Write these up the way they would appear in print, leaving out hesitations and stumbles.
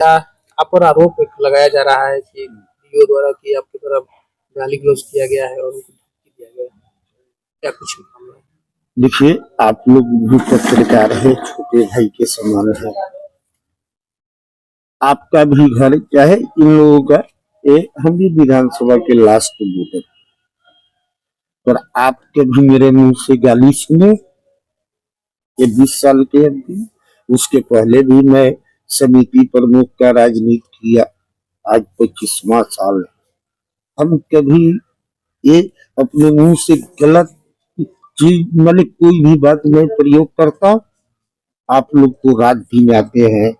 आप पर आरोप एक लगाया जा रहा है कि डीओ द्वारा कि आपकी तरफ गाली गलौज किया गया है और उनको धमकी दिया गया है। क्या कुछ मामला है? देखिए, आप लोग भी पत्रकार है, छोटे भाई के समान है। आपका भी घर क्या है, इन लोगों का हम भी विधानसभा के लास्ट वोटर, पर आपके भी मेरे मुंह से गाली सुने। ये 20 साल के अभी, उसके पहले भी मैं समिति प्रमुख का राजनीति किया। आज 25वां साल है। हम कभी ये अपने मुंह से गलत चीज, मतलब कोई भी बात मैं प्रयोग करता हूं, आप लोग तो रात दिन आते हैं,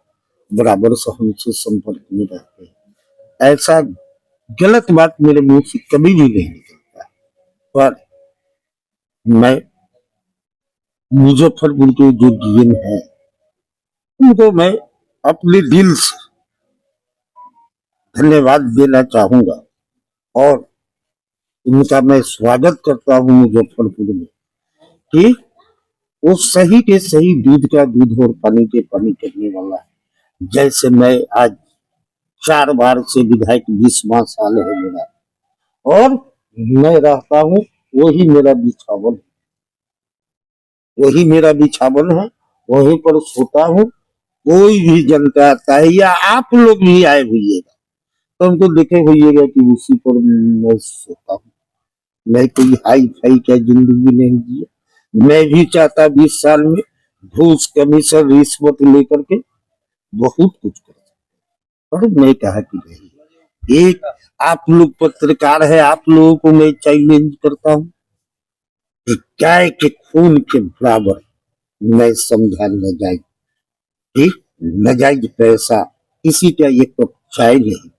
बराबर से हमसे संपर्क में रहते हैं। ऐसा गलत बात मेरे मुंह से कभी भी नहीं निकलता। पर मैं मुजफ्फरपुर के जो डीएम है, उनको मैं अपने दिल से धन्यवाद देना चाहूंगा और इनका मैं स्वागत करता हूं मुजफ्फरपुर में कि वो सही के सही दूध का दूध और पानी के पानी करने वाला है। जैसे मैं आज 4 बार से विधायक, 20वां साल है मेरा, और मैं रहता हूँ, वही मेरा बिछावन, वही मेरा बिछावन है, वहीं पर सोता हूँ। कोई भी जनता आता है या आप लोग भी आए हुईएगा तो हमको देखे हुईएगा कि उसी पर मैं सोता हूँ। मैं कोई हाई फाई क्या जिंदगी नहीं जी। मैं भी चाहता 20 साल में घूस कमीशन रिश्वत लेकर के बहुत कुछ कर, और मैं कहा कि नहीं। एक आप लोग पत्रकार है, आप लोगों को मैं चैलेंज करता हूँ कि गाय के खून के बराबर मैं समझा न जाए कि नजायज पैसा किसी का ये कप चाय नहीं।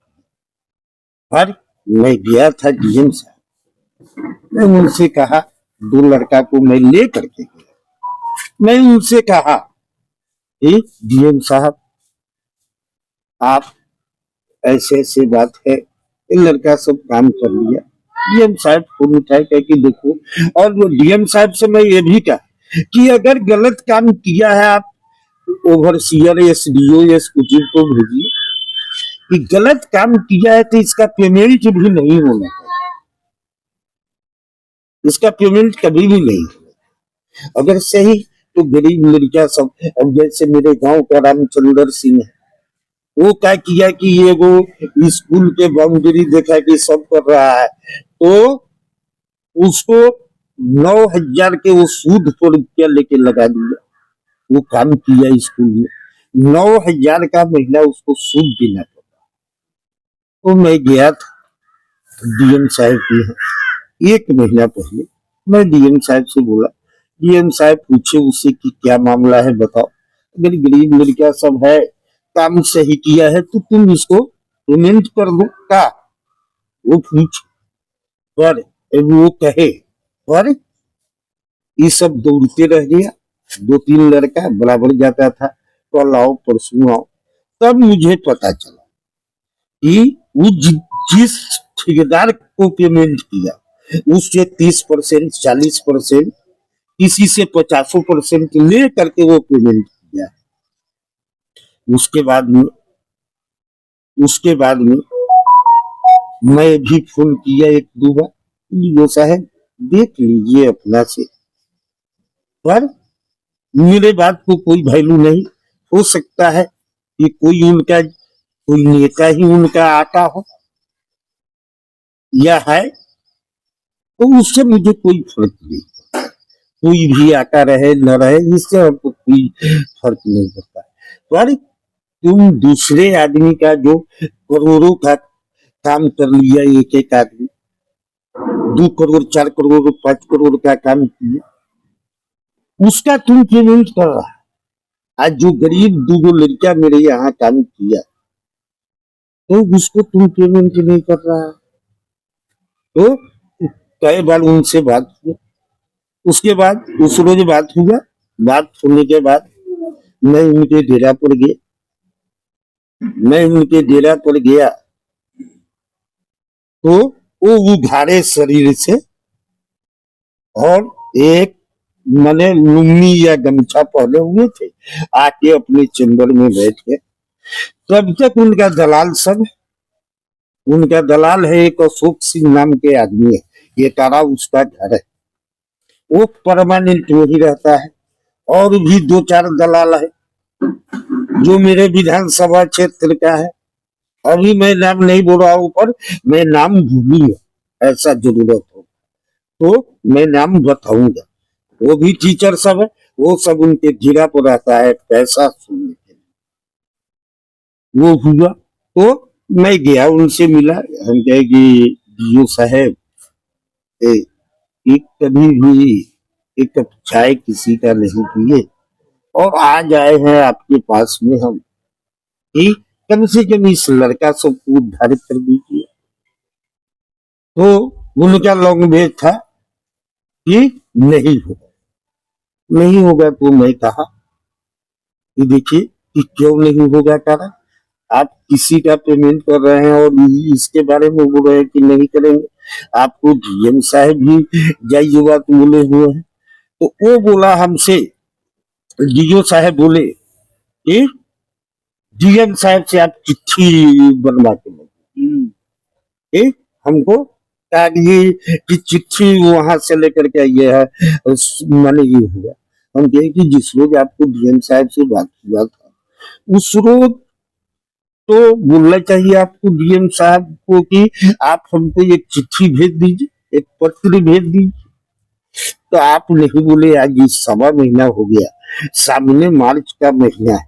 पर मैं गया था डीएम साहब, मैं उनसे कहा, 2 लड़का को मैं ले करके गया, मैं उनसे कहा कि डीएम साहब आप ऐसे ऐसे बात है, ये लड़का सब काम कर लिया। डीएम साहब फोन उठाए कह कि देखो, और वो डीएम साहब से मैं ये भी कहा कि अगर गलत काम किया है आप ओवरसीयर एसडीओ एसक्यूटिव को भेजिए कि गलत काम किया है तो इसका पेमेंट भी नहीं होना चाहिए, इसका पेमेंट कभी भी नहीं होना। अगर सही तो गरीब लड़का सब, अब जैसे मेरे गांव का रामचंद्र सिंह है, वो क्या किया कि ये वो स्कूल के बाउंड्री देखा कि सब कर रहा है, तो उसको 9,000 के वो सूद पर रुपया लेके लगा दिया। वो काम किया स्कूल में, 9,000 का महीना उसको सूद देना पड़ा। तो मैं गया था डीएम साहब के यहाँ 1 महीना पहले। मैं डीएम साहब से बोला, डीएम साहब पूछे उससे कि क्या मामला है बताओ, अगर गरीब लड़का सब है, काम सही किया है तो तुम इसको पेमेंट कर दो का। वो पूछ, पर वो कहे, पर ये सब दौड़ते रह गया। 2-3 लड़का बराबर जाता था, कल आओ परसों आओ। तब मुझे पता चला कि वो जिस ठेकेदार को पेमेंट किया उससे 30%, 40%, किसी से 50% ले करके वो पेमेंट किया। उसके बाद में मैं भी फोन किया 1-2 बार, वो साहब देख लीजिए अपना से, पर मेरे बात को कोई वैल्यू नहीं। हो सकता है कि कोई नेता ही उनका आता हो या है, तो उससे मुझे कोई फर्क नहीं, कोई भी आता रहे न रहे, इससे हमको कोई फर्क नहीं पड़ता। पर तुम दूसरे आदमी का जो करोड़ों का काम कर लिया, एक एक आदमी 2 करोड़ 4 करोड़ 5 करोड़ का काम किया, उसका तुम पेमेंट कर रहा है। आज जो गरीब 2 लड़का मेरे यहाँ काम किया तो उसको तुम पेमेंट नहीं कर रहा। तो कई बार उनसे बात हुआ, उसके बाद उस रोज बात हुआ। बात होने के बाद मैं उनके डेरा पर गया, तो वो उघाड़े शरीर से और एक मैंने लुंगी या गमछा पहने हुए थे, आके अपने चैम्बर में बैठ के, तब तक उनका दलाल सब, उनका दलाल है एक अशोक सिंह नाम के आदमी है, ये तारा उसका घर है, वो परमानेंट वही रहता है। और भी 2-4 दलाल है जो मेरे विधानसभा क्षेत्र का है। अभी मैं नाम नहीं बोल रहा हूँ, पर मैं नाम भूलूंगा, ऐसा जरूरत हो तो मैं नाम बताऊंगा। वो भी टीचर सब है, वो सब उनके घेरा पर रहता है पैसा सुनने के लिए। वो हुआ तो मैं गया, उनसे मिला, हम कहे कि डीओ साहब एक कभी भी एक कप चाय किसी का नहीं पिए और आज आए हैं आपके पास में हम कि कम से कम इस लड़का सबको उद्धार कर दीजिए। तो उनका लॉन्ग भेज था कि नहीं होगा, नहीं होगा। तो मैं कहा कि देखिए कि क्यों नहीं होगा, कारण आप किसी का पेमेंट कर रहे हैं और इसके बारे में बोल रहे हैं कि नहीं करेंगे। आपको डीएम साहब भी जाइएगा तो बोले हुए हैं। तो वो बोला हमसे, डीओ साहब बोले कि डीएम साहब से आप चिट्ठी बनवा के लाइए। हमको कहा कि चिट्ठी वहां से लेकर के ये है, मैंने ये हुआ। हम कहे कि जिस रोज आपको डीएम साहब से बात किया था उस रोज तो बोलना चाहिए आपको डीएम साहब को कि आप हमको एक चिट्ठी भेज दीजिए, एक पत्र भेज दीजिए। तो आप नहीं बोले, आज 1.25 महीना हो गया, सामने मार्च का महीना है,